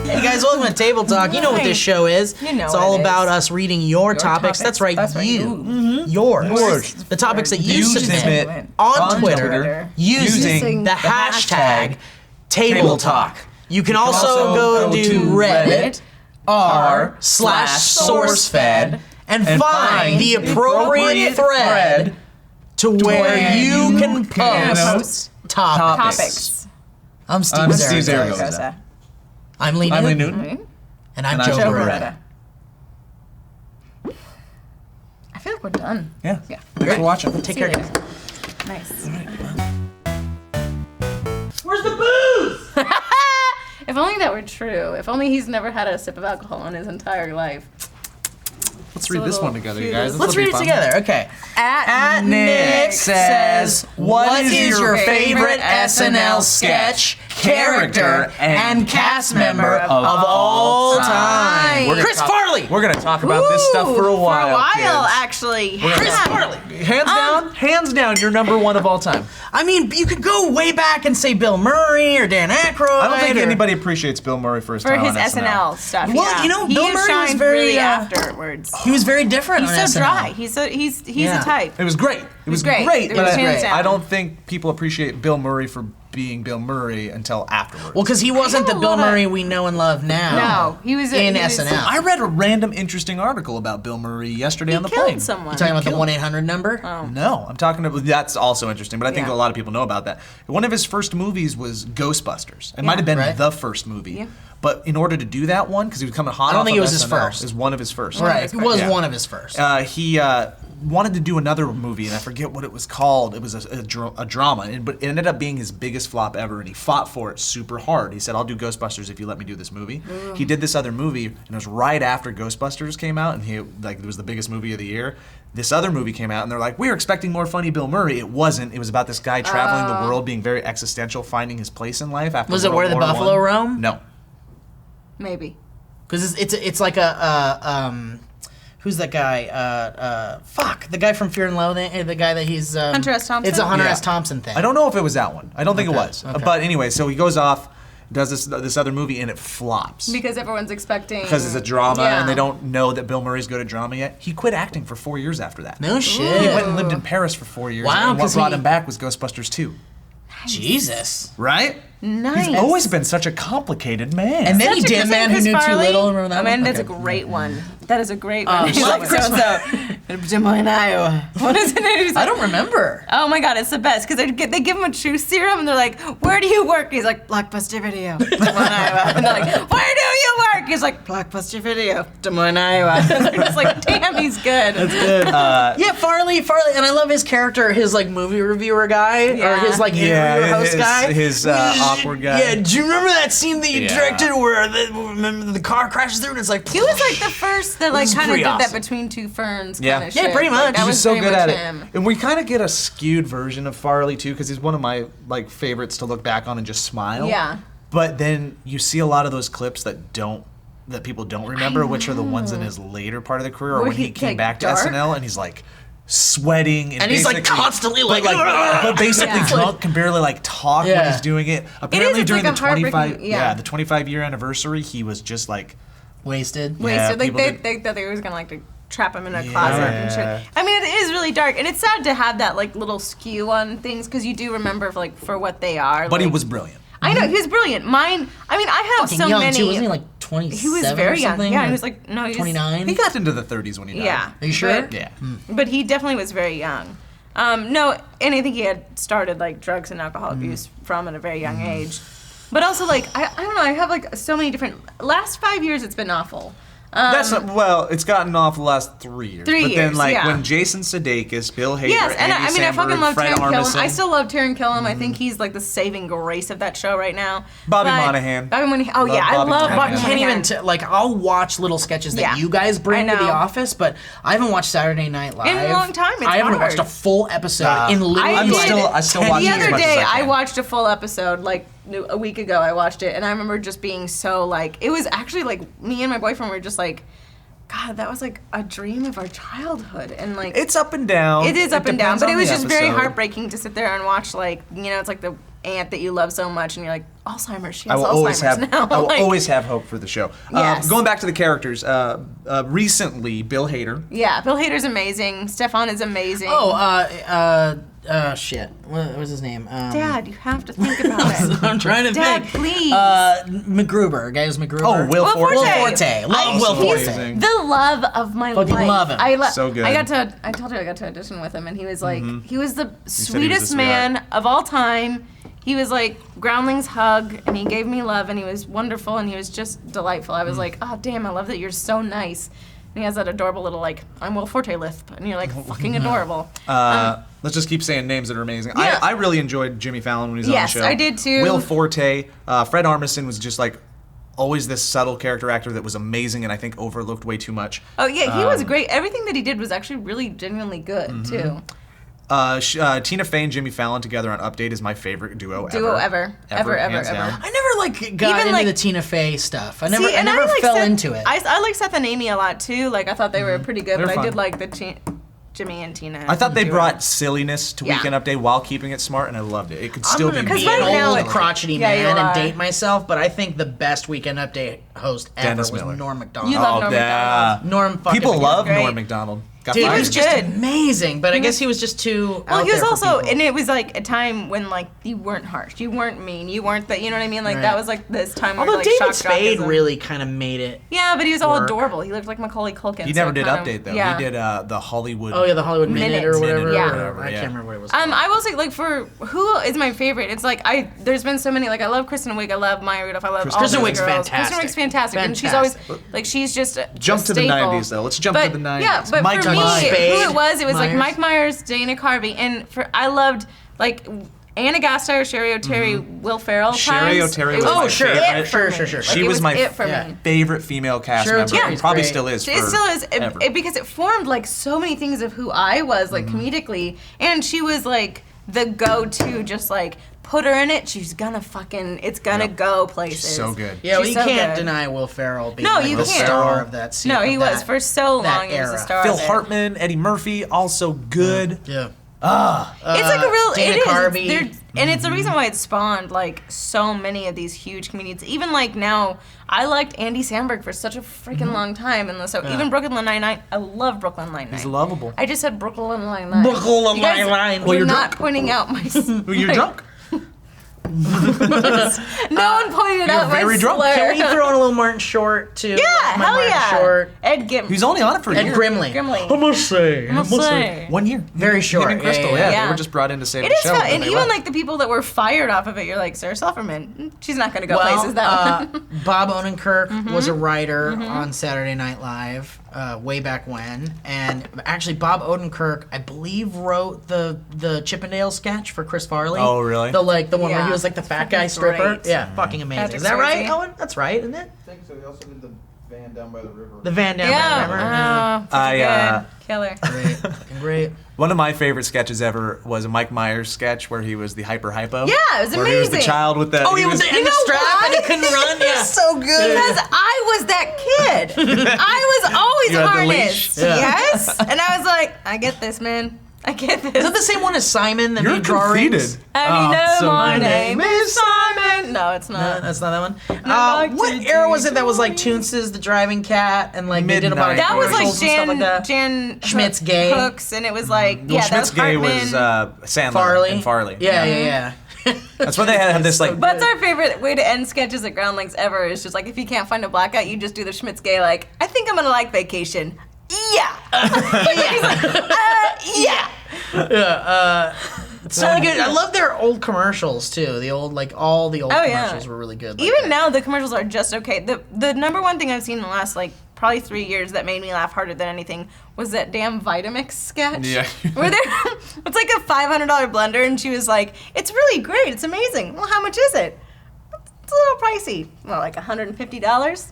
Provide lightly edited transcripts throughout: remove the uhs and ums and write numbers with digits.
Hey guys, welcome to Table Talk. You know what this show is. You know it's all what it about is. us reading your topics. That's right, you. Yours. The topics that you submit on Twitter using the hashtag Table Talk. You can also go to Reddit r/SourceFed and find the appropriate thread to where you can post topics. I'm Steve Zaragoza. I'm Lee Newton. And I'm Joe Beretta. I feel like we're done. Yeah. Great. For watching. Take care, guys. Nice. Where's the booze? If only that were true. If only he's never had a sip of alcohol in his entire life. Let's read this one together, you guys. Let's read it together. Okay. At Nick says, what is your favorite SNL sketch, character, and cast member of all time? Chris Farley! We're going to talk about this stuff for a while, For a while, kids. actually. Chris Farley! Hands down, you're number one of all time. I mean, you could go way back and say Bill Murray or Dan Aykroyd. I don't think anybody appreciates Bill Murray for his For time his on SNL stuff. Well, yeah. you know, he Bill has Murray was shined very, really afterwards. He was very different on He's so SNL. dry. He's a type. It was great. It was great. great, It but was hands down. I don't think people appreciate Bill Murray for being Bill Murray until afterwards. Well, because he wasn't the Bill Murray we know and love now. No, he was in SNL. I read a random interesting article about Bill Murray yesterday on the killed plane. someone. You talking about the 1-800 number? Oh. No, I'm talking about, that's also interesting, but I think a lot of people know about that. One of his first movies was Ghostbusters. It might have been the first movie. Yeah. But in order to do that one, because he was coming hot I don't off think of it was his SNL, first. It was one of his first. Right, it was Yeah. one of his first. He wanted to do another movie, and I forget what it was called. It was a drama, but it ended up being his biggest flop ever, and he fought for it super hard. He said, I'll do Ghostbusters if you let me do this movie. He did this other movie, and it was right after Ghostbusters came out, and it was the biggest movie of the year. This other movie came out, and they're like, we were expecting more funny Bill Murray. It wasn't. It was about this guy traveling the world, being very existential, finding his place in life after Was it World Where the War Buffalo I. Roam? No. Maybe. Because it's like who's that guy? Fuck, the guy from Fear and Loathing, the guy that he's Hunter S. Thompson? It's a Hunter Yeah. S. Thompson thing. I don't know if it was that one. I don't think it Okay, was. okay. But anyway, so he goes off, does this other movie, and it flops. Because everyone's expecting. Because it's a drama, Yeah. and they don't know that Bill Murray's good at drama yet. He quit acting for 4 years after that. No He shit. went and lived in Paris for 4 years, Wow, and what 'cause brought he- him back was Ghostbusters 2. Jesus. Right? Nice. He's always been such a complicated man. And then Such he a did good Man name, Who Knew Chris Too Farley. Little. Remember that I mean, one? that's a Okay. great one. That is a great one. He's He's like like so Des Moines, Iowa. What is it? He's I like, don't remember. oh my god, it's the best because they give him a truth serum and they're like, "Where do you work?" He's like, "Blockbuster Video, Des Moines, Iowa." And they're like, "Where do you work?" He's like, "Blockbuster Video, Des Moines, Iowa." And they're just like, "Damn, he's good." That's good. Yeah, Farley, and I love his character, his like movie reviewer guy, or Yeah. his like interviewer host guy. his awkward guy. Yeah, do you remember that scene that you Yeah. directed where the car crashes through and it's like... He was like the first that like This is kind of pretty did that awesome. between two ferns Yeah. kind of Yeah, shit. pretty much. Like, that He's was so very good much at it. him. And we kind of get a skewed version of Farley, too, because he's one of my like favorites to look back on and just smile. Yeah. But then you see a lot of those clips that people don't remember, which are the ones in his later part of the career, or Where when he he, came like, back to dark? SNL and he's like sweating And he's like basically- constantly like... but basically Yeah. drunk, can barely like talk when Yeah. he's doing it. Apparently it's during like the a heartbreaking- 25 yeah. the 25-year anniversary, he was just like Wasted. Wait, Yeah, so like people they thought they was gonna like to trap him in a closet and Yeah. shit. I mean, it is really dark, and it's sad to have that like little skew on things because you do remember like for what they are. but he like- was brilliant. I know he was brilliant. I have Fucking so young many. too, wasn't he like 27 He was very or young. something? Yeah, Or he was like no, he was 29? He got into the 30s when he died. Yeah. Are you sure? But, Yeah. but he definitely was very young. No, and I think he had started like drugs and alcohol abuse from at a very young age. But also like I don't know. I have like so many different. Last 5 years, it's been awful. That's not, well, it's gotten off the last 3 years. 3 but then, years, like, yeah. when Jason Sudeikis, Bill Hader, Yes, and Andy I mean, I fucking Samberg, love Fred Taron Killam. Armisen, I still love Taron Killam. I think he's like the saving grace of that show right now. Bobby But- Monahan. Bobby Monahan. Oh Love yeah, I Bobby love Monahan. Bobby I can't Monahan. even like I'll watch little sketches that Yeah. you guys bring I to the know. office, but I haven't watched Saturday Night Live In a long time, it's I haven't hard. watched a full episode Nah. in literally I I'm did. still- I still 10 watch The it as other much as day, I I can. watched a full episode like a week ago. I watched it, and I remember just being so like it was actually like me and my boyfriend were just like, God, that was like a dream of our childhood, and like It's up and down. it is up and down, depends but on it was the just very episode. heartbreaking to sit there and watch like it's like the aunt that you love so much, and you're like, Alzheimer's. She has Alzheimer's now. I will always have hope for the show. Yes. Going back to the characters, recently Bill Hader. Yeah, Bill Hader's amazing. Stefan is amazing. Shit. What was his name? Dad, you have to think about it. I'm trying to Dad, think. please. MacGruber. Guy who's MacGruber. Oh, Will Forte. Will Forte. Love Will Forte. Amazing. The love of my Fucking life. love him. So good. I told you I got to audition with him, and he was like, he was the said he was sweetest a man of all time. He was like groundling's hug, and he gave me love, and he was wonderful, and he was just delightful. I was like, oh damn, I love that you're so nice. And he has that adorable little like, I'm Will Forte lisp, and you're like fucking adorable. Let's just keep saying names that are amazing. Yeah. I really enjoyed Jimmy Fallon when he was on the show. Yes, I did too. Will Forte, Fred Armisen was just like always this subtle character actor that was amazing and I think overlooked way too much. Oh yeah, he was great. Everything that he did was actually really genuinely good too. Tina Fey and Jimmy Fallon together on Update is my favorite duo ever. Ever. Hands down. I never got Even, into like- the Tina Fey stuff. I See, never and I like fell Seth- into it. I like Seth and Amy a lot too. Like I thought they were pretty good, They're but I did fun. like the Jimmy and Tina. I thought they duo. brought silliness to Yeah. Weekend Update while keeping it smart, and I loved it. It could I'm still gonna be be Because me. right an now old it- crotchety Yeah, you man and are. date myself, but I think the best Weekend Update host ever Dennis was Miller. Norm Macdonald. You love Norm Macdonald. Norm fucking People Macdonald. love great. Norm Macdonald. Got Dude, he fired. was just good. amazing, but I guess he was just too. Well, out he was there for also, people. and it was like a time when like you weren't harsh, you weren't mean, you weren't that. You know what I mean? Like Right. that was like this time Although where like David shock Spade jockism. really kind of made it. Yeah, but he was all work. adorable. He looked like Macaulay Culkin. He so never did kind of- Update though. Yeah. He did the Hollywood. Oh yeah, the Hollywood Minute or whatever. Minute or or whatever, I yeah. can't remember what it was. I will say, like, for who is my favorite? It's like there's been so many. Like, I love Kristen Wiig, I love Maya Rudolph, I love all Kristen those Wiig's girls. fantastic. Kristen Wiig's fantastic, and she's always Fantastic. like she's just Jump a to the staple. 90s though. Let's jump But to the 90s. yeah, but Mike for me, Myers. who it was like Myers. Mike Myers, Dana Carvey, and I loved like Anna Gasteyer, Sherry O'Terry, Will Ferrell. Sherry times. O'Terry It was my sure. favorite. Sure. Like, She it was my it for yeah. me. favorite female cast Sure, member. yeah. And probably Great. still is. It still is ever. because it formed like so many things of who I was like Mm-hmm. comedically, and she was like the go-to, just like put her in it, she's gonna it's gonna go places. She's so good. Yeah, well, She's you so can't good. deny Will Ferrell being No, like you the can't. star of that scene. No, he was for so that long. He was the era. star. Phil of it. Hartman, Eddie Murphy, also good. Yeah. It's like a real. Dana It is. Carvey. And it's the reason why it spawned like so many of these huge comedians. Even like now, I liked Andy Samberg for such a freaking long time, and so even Brooklyn Nine-Nine. I love Brooklyn Nine-Nine. He's lovable. I just said Brooklyn Nine-Nine. Brooklyn You guys Nine-Nine. were Well, you're not drunk. pointing out my. You're drunk? No one pointed out my very drunk. slur. Can we throw in a little Martin Short too? Yeah, My hell Martin yeah. Short. Ed Gim. He's only on it for a Ed year. Grimley. Grimley. must say. I must say. 1 year. Very short. Him and Crystal, Yeah. They were just brought in to save It the is show. fun, then and they even left. like the people that were fired off of it, you're like Sarah Silverman. She's not going to go Well, places that one. Bob Odenkirk was a writer on Saturday Night Live way back when, and actually Bob Odenkirk, I believe, wrote the Chippendale sketch for Chris Farley. Oh, really? The one where Yeah. he was like the fat Freaking guy stripper. great. Yeah, fucking amazing. Patrick Is that right, Swayze. Owen? That's right, isn't it? I think so. He also did the van down by the river. The Van Damme. remember? Yeah. Oh, such a good killer. Great, fucking great. One of my favorite sketches ever was a Mike Myers sketch where he was the hypo. Yeah, it was Where he was the amazing. child with the. Oh, he he was the You know strap and he why? couldn't run. Yeah, so good. Because I was that kid. I was always You had the harnessed. leash. Yeah. Yes. And I was like, I get this, man. I get this. Is that the same one as Simon that You're made drawings? conceited. And you know so my good. name is Simon. No, it's No, not. that's not that one. like What to era do was it that was like Toonces, the driving cat, and like they did a bunch of That was like commercials and stuff like that? Jan Schmidt's Hook- Gay. Hooks, and it was like, Well, yeah, Schmidt's that was Gay Hartman. was Sandler Farley. and Farley. Yeah. That's why they had this like. What's our favorite way to end sketches at Groundlings ever is just like, if you can't find a blackout, you just do the Schmidt's Gay, like, I think I'm gonna like vacation. Yeah. He's like, yeah. It's really good. I love their old commercials too. The old all the old Oh, yeah. commercials were really good. Like Even that. now, the commercials are just okay. The number one thing I've seen in the last like probably 3 years that made me laugh harder than anything was that damn Vitamix sketch. Yeah. Where it's like a $500 blender, and she was like, "It's really great. It's amazing." Well, how much is it? It's a little pricey. Well, like $150.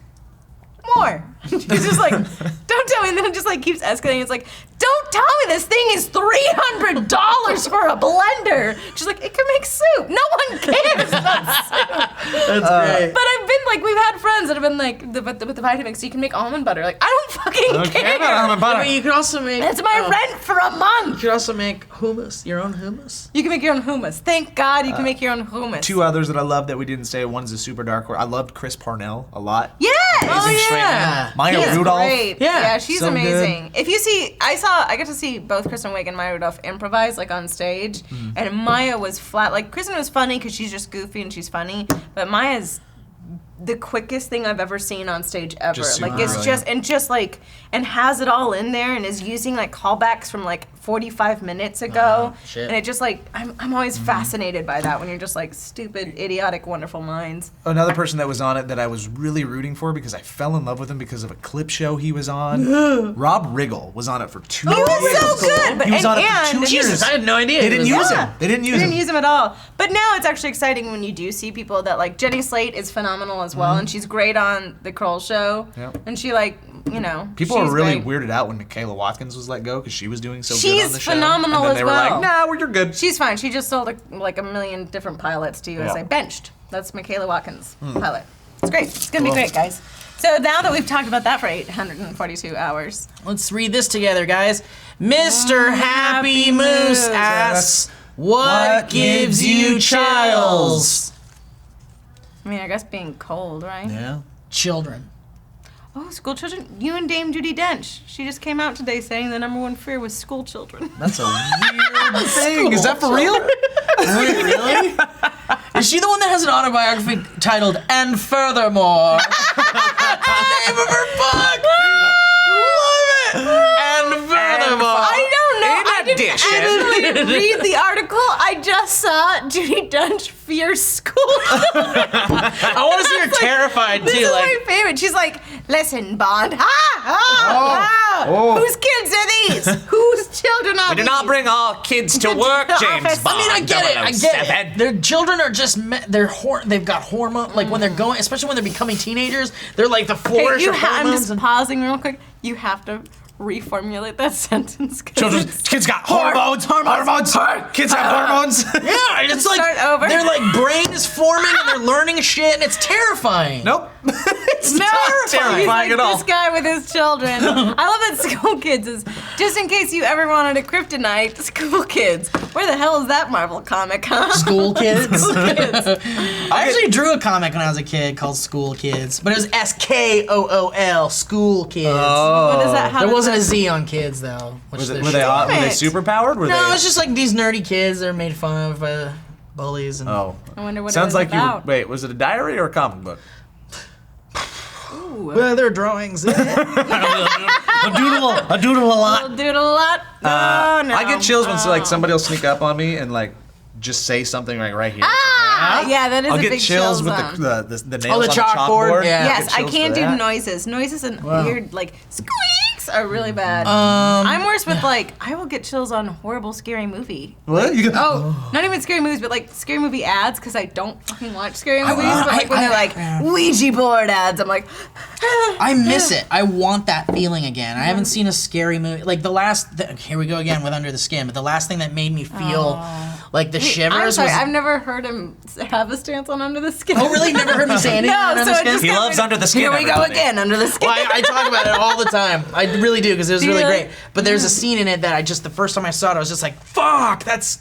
More. She's just like, don't tell me. And then it just like keeps escalating. It's like, don't tell me this thing is $300 for a blender. She's like, it can make soup. No one cares about soup. That's great. But I've been like we've had friends that have been like, with the Vitamix, you can make almond butter. Like, I don't fucking care. about almond butter. But you can also make. It's my rent for a month. You can also make hummus. Your own hummus. You can make your own hummus. Thank God you can make your own hummus. 2 others that I love that we didn't say. One's a super dark horse. I loved Chris Parnell a lot. Yes. Oh, Straight yeah. man. Maya She's Rudolph. great. Yeah. Yeah, she's So amazing. If you see, I got to see both Kristen Wiig and Maya Rudolph improvise like on stage, and Maya was flat. Like Kristen was funny because she's just goofy and she's funny, but Maya's the quickest thing I've ever seen on stage ever. Just Like super it's brilliant. and has it all in there and is using like callbacks from like 45 minutes ago. Shit. And it just like I'm always fascinated by that when you're just like stupid, idiotic, wonderful minds. Another person that was on it that I was really rooting for because I fell in love with him because of a clip show he was on. Rob Riggle was on it for 2 years. He was so good, but He was on it for and 2 years. Jesus, I had no idea. They he didn't was use on. him. They didn't use They him. didn't use him at all. But now it's actually exciting when you do see people that like Jenny Slate is phenomenal as well, and she's great on the Kroll Show. Yep. And she like, you know, People she's were really great. weirded out when Michaela Watkins was let go because she was doing so good She's on the show. phenomenal and then as they were well. like, nah, you're good. She's fine. She just sold like a million different pilots to USA. Yeah. Benched. That's Michaela Watkins pilot. It's great. It's gonna be great, guys. So now that we've talked about that for 842 hours. Let's read this together, guys. Mr. Happy Moose asks, "What gives you chills?" I mean, I guess being cold, right? Yeah. Children. Oh, school children. You and Dame Judi Dench. She just came out today saying the #1 fear was school children. That's a weird thing. Is that for real? Really? Is she the one that has an autobiography titled "And Furthermore"? Name of her book. Love it. And furthermore. I don't know. I didn't addition. actually read the article. I just saw Judi Dench fear school. I want to see her terrified This too. is Like, my favorite. She's like, listen, Bond. Whose kids are these? Whose children are We do not these? bring our kids to work, The James office. Bond. I mean, I get it. I get 007. it. Their children are just they've got hormone. Like when they're going, especially when they're becoming teenagers, they're like the flourish of I'm hormones. just pausing real quick. You have to reformulate that sentence. 'Cause Children, it's- kids got hormones. Kids have hormones. Yeah, it's like Start over. their like brain is forming and they're learning shit, and it's terrifying. Nope. It's No, not terrifying he's like at all. this guy with his children. I love that school kids is just in case you ever wanted a kryptonite. School kids. Where the hell is that Marvel comic, huh? School kids. School kids. I actually drew a comic when I was a kid called School Kids, but it was SKOOL, School Kids. What is that? How There does wasn't that- a Z on kids though. Which Were there they should be. super powered? Were No, they? it's just like these nerdy kids. They're made fun of by bullies and. Oh. I wonder what Sounds it was like you. about. Wait, was it a diary or a comic book? Ooh. Well, their drawings. A doodle a lot. We'll do it a lot. Oh, no. I get chills when like somebody will sneak up on me and like just say something like right here. Ah, yeah, that is I'll a get big chills chill with zone. the nails the on chalkboard? the chalkboard. Yeah. Yes, I Get chills can't for do that. noises. Noises and weird like squeaks are really bad. Um, I'm worse with like I will get chills on horrible scary movie. What? You Oh, not even scary movies, but like scary movie ads because I don't fucking watch scary movies. want- But like when they're like Ouija board ads, I'm like, I miss it. I want that feeling again. I haven't seen a scary movie like the last. Here we go again with Under the Skin. But the last thing that made me feel like the shivers I'm sorry, was. I've never heard him have a stance on Under the Skin. Oh, really? Never heard me say anything No, on Under so the it Skin? just He got loves me- Under the Skin, Here we go everybody. again, Under the Skin. Well, I talk about it all the time. I really do because it was really really? great. But there's a scene in it that the first time I saw it, I was just like, "Fuck, that's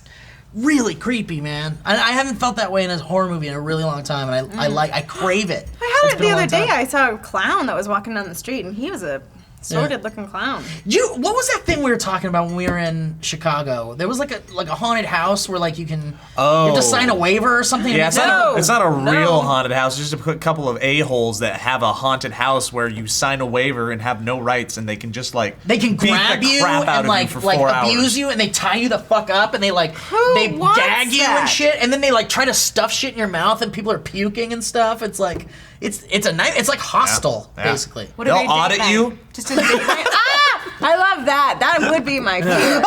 really creepy, man." I haven't felt that way in a horror movie in a really long time, and I crave it. I had It's it been the a other long day. time. I saw a clown that was walking down the street, and he was a sordid-looking clown. What was that thing we were talking about when we were in Chicago? There was like a haunted house where like you can you have to sign a waiver or something. Yeah, and it's not a No. real haunted house. It's just a couple of a-holes that have a haunted house where you sign a waiver and have no rights, and they can just like they can beat grab the you crap out and of like you for 4 hours. abuse you, and they tie you the fuck up, and they they wants gag you that? and shit, and then they like try to stuff shit in your mouth, and people are puking and stuff. It's like it's a night. It's like Hostel, Yeah. basically. What a They'll great date audit night. you. Just a date night. I love that. That would be my fear.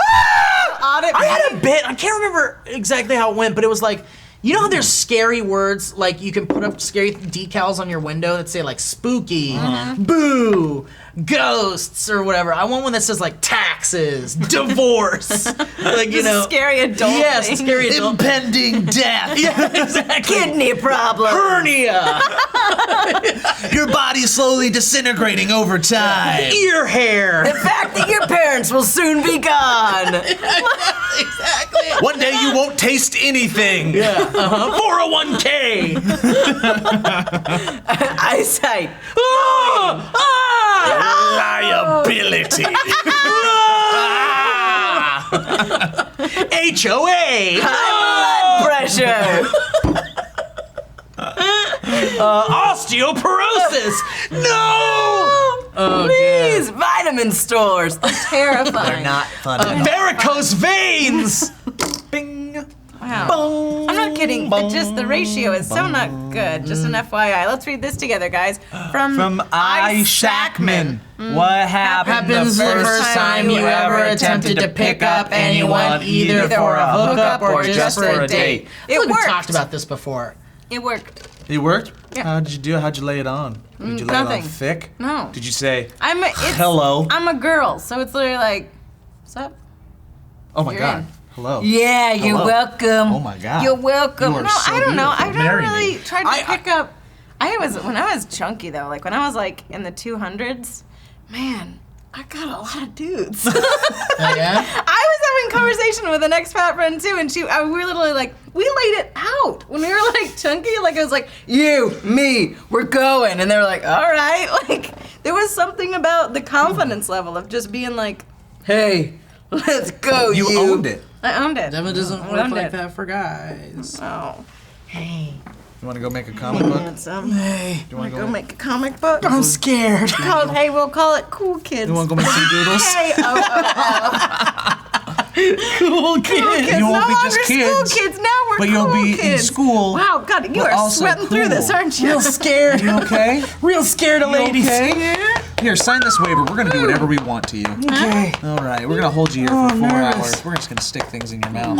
Audit I had a me. bit. I can't remember exactly how it went, but it was like You know how there's scary words, like you can put up scary decals on your window that say like spooky, boo, ghosts, or whatever. I want one that says like taxes, divorce, like you know, scary adult. Yes, thing. scary adult. Impending death. Yeah, exactly. Kidney problem. Hernia. Your body's slowly disintegrating over time. Ear hair. The fact that your parents will soon be gone. Exactly. One day you won't taste anything. Yeah. 401k. Eyesight. Liability. HOA. High blood pressure. Osteoporosis. No. Please, vitamin stores. Terrifying. Not funny. Varicose veins. Bing. Wow. I'm not kidding. Just the ratio is so not good. Just an FYI. Let's read this together, guys. From I. Shackman. What Happens the first time you ever attempted to pick up anyone, either for a hookup or just for a date. It We worked. talked about this before. It worked. It worked? Yeah. How'd you do it? How'd you lay it on? Did you lay Nothing. it on thick? No. Did you say, It's, hello? I'm a girl, so it's literally like, what's up? Oh my You're God. in. Hello. Yeah, you're Hello. welcome. Oh my God. You're welcome. You are No, so I don't know. beautiful. I've never Marry really me. tried to pick up. When I was chunky though, like when I was like in the 200s, man, I got a lot of dudes. Yeah. I was having a conversation with an ex-fat friend too, and we were literally like, we laid it out when we were like chunky. Like it was like, you, me, we're going, and they were like, all right. Like there was something about the confidence level of just being like, hey, let's go. You owned it. I owned it. Emma doesn't I work owned like it. that for guys. Oh, Hey. You want to go make a comic book? want some? Hey. You Want want to to go make a comic book? I'm scared. Hey, we'll call it Cool Kids. You want to go make some doodles? Hey, Cool kid. kids. You No won't be longer just kids, school kids. Now we're but cool you'll be in kids. school, Wow, God, you but are also sweating through this, cool. aren't you? Real scared. You okay? Real scared of You ladies. okay? Yeah. Here, sign this waiver. We're gonna do whatever we want to you. Okay. All right, we're gonna hold you here for 4 nervous. hours. We're just gonna stick things in your mouth.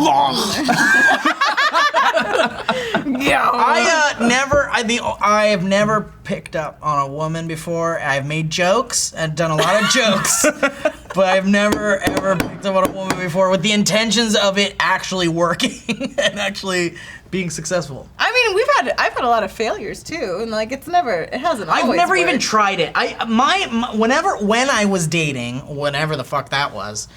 I have never picked up on a woman before. I've made jokes and done a lot of jokes, but I've never ever picked up on a woman before with the intentions of it actually working and actually being successful. I mean, I've had a lot of failures too, and like it hasn't always I've never even worked. tried it. When I was dating, whenever the fuck that was,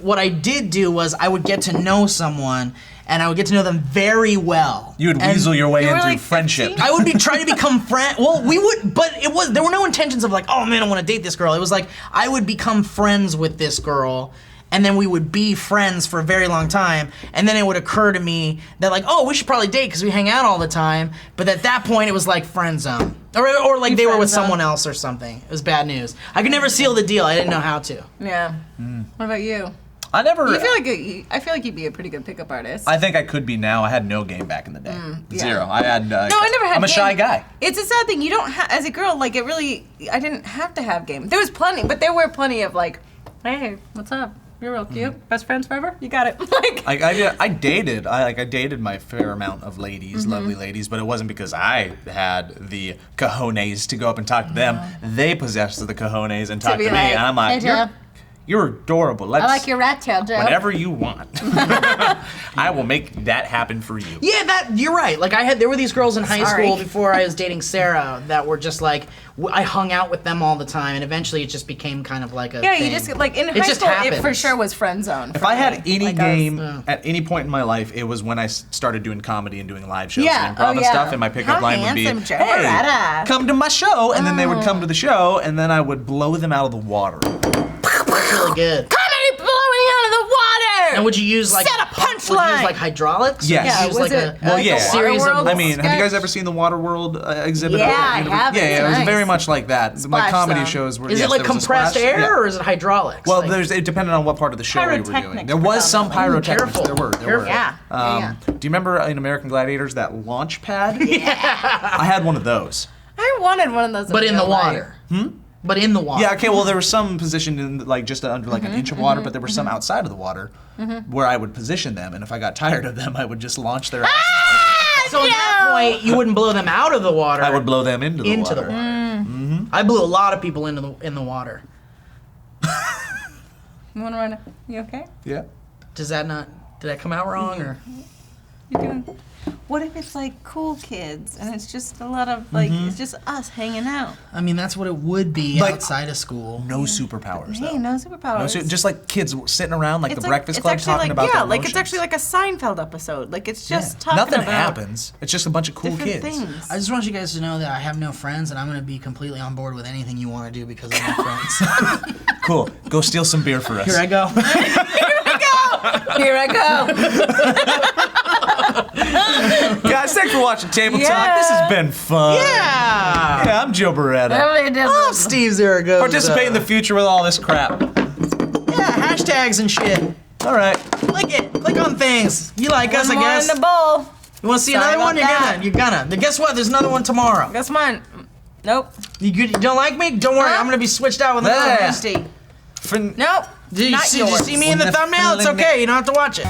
what I did do was I would get to know someone, and I would get to know them very well. You would And weasel your way you were into like friendship. 15? I would be trying to become friends. Well, we would, but there were no intentions of like, oh man, I want to date this girl. It was like I would become friends with this girl, and then we would be friends for a very long time, and then it would occur to me that like, oh, we should probably date because we hang out all the time. But at that point, it was like friend zone, or like they were with friend zone. someone else or something. It was bad news. I could never seal the deal. I didn't know how to. Yeah. What about you? I never. I feel like you'd be a pretty good pickup artist. I think I could be now. I had no game back in the day. yeah. Zero. I had. No, I never had. I'm a shy game. guy. It's a sad thing. You don't have, as a girl, like it really. I didn't have to have game. There was plenty, but there were plenty of like, hey, what's up? You're real cute. Best friends forever. You got it. Like. I dated. I dated my fair amount of ladies, lovely ladies, but it wasn't because I had the cojones to go up and talk to them. They possessed the cojones and talk to be me, like, and I'm like, "Hey, Joe. you're adorable. Let's rat tail, Joe. whatever you want. I will make that happen for you. Yeah, you're right. Like there were these girls in high Sorry. school before I was dating Sarah that were just like I hung out with them all the time, and eventually it just became kind of like a Yeah, thing. you just like in It high just school, it happens. for sure was friend zone. If I had any game was- at any point in my life, it was when I started doing comedy and doing live shows Yeah, and improv oh, and yeah. stuff, and my pickup How line would be, handsome, Joe. hey, Rada." come to my show, and then they would come to the show, and then I would blow them out of the water. That's really good. Comedy blowing out of the water. And would you use like Set a Would you punchline. use like hydraulics? Yes. Or would you Yeah, use was like it, Well, like yeah. a series of- Waterworld I mean, have you guys sketch? ever seen the Waterworld exhibit? Yeah, at the I university? have. Yeah, It's it was nice. very much like that. My Splash comedy zone. shows were. Is yes, it like there was a compressed splash- air yeah. or is it hydraulics? Well, Like- it depended on what part of the show we were doing. Pyrotechnics There was some predominantly. pyrotechnics. Careful. There were. Careful. Yeah. Do you remember in American Gladiators that launch pad? Yeah. I had one of those. I wanted one of those. but in the real life. water. But in the water. Yeah, okay, well, there were some positioned in, like, just under, like, an inch of water, but there were some outside of the water where I would position them, and if I got tired of them, I would just launch their asses. So at that point, you wouldn't blow them out of the water. I would blow them into the water. I blew a lot of people in the water. You want to run? You okay? Yeah. Did that come out wrong or? You doing? What if it's like cool kids and it's just a lot of like it's just us hanging out? I mean, that's what it would be Like, outside of school. No superpowers, though. Hey, no superpowers. Just like kids sitting around like It's the like- Breakfast it's Club actually talking like, about yeah, their like it's emotions. actually like a Seinfeld episode. Like it's just Yeah. talking Nothing about happens. It's just a bunch of cool different kids. things. I just want you guys to know that I have no friends, and I'm going to be completely on board with anything you want to do because of my friends. Cool. Go steal some beer for us. Here I go. Here I go. Guys, thanks for watching Table Talk. Yeah. This has been fun. Yeah. Yeah, I'm Joe Beretta. Oh, Steve Zaragoza. Participate in the future with all this crap. Yeah, hashtags and shit. All right. Click it. Click on things. You like us, I One more guess. in the bowl. You want to see Sorry another one? about You're gonna. Guess what? There's another one tomorrow. Guess mine. Nope. You don't like me? Don't worry. Huh? I'm gonna be switched out with another Yeah. one. Nope. Did you Not see yours. me in the thumbnail? It's okay. You don't have to watch it.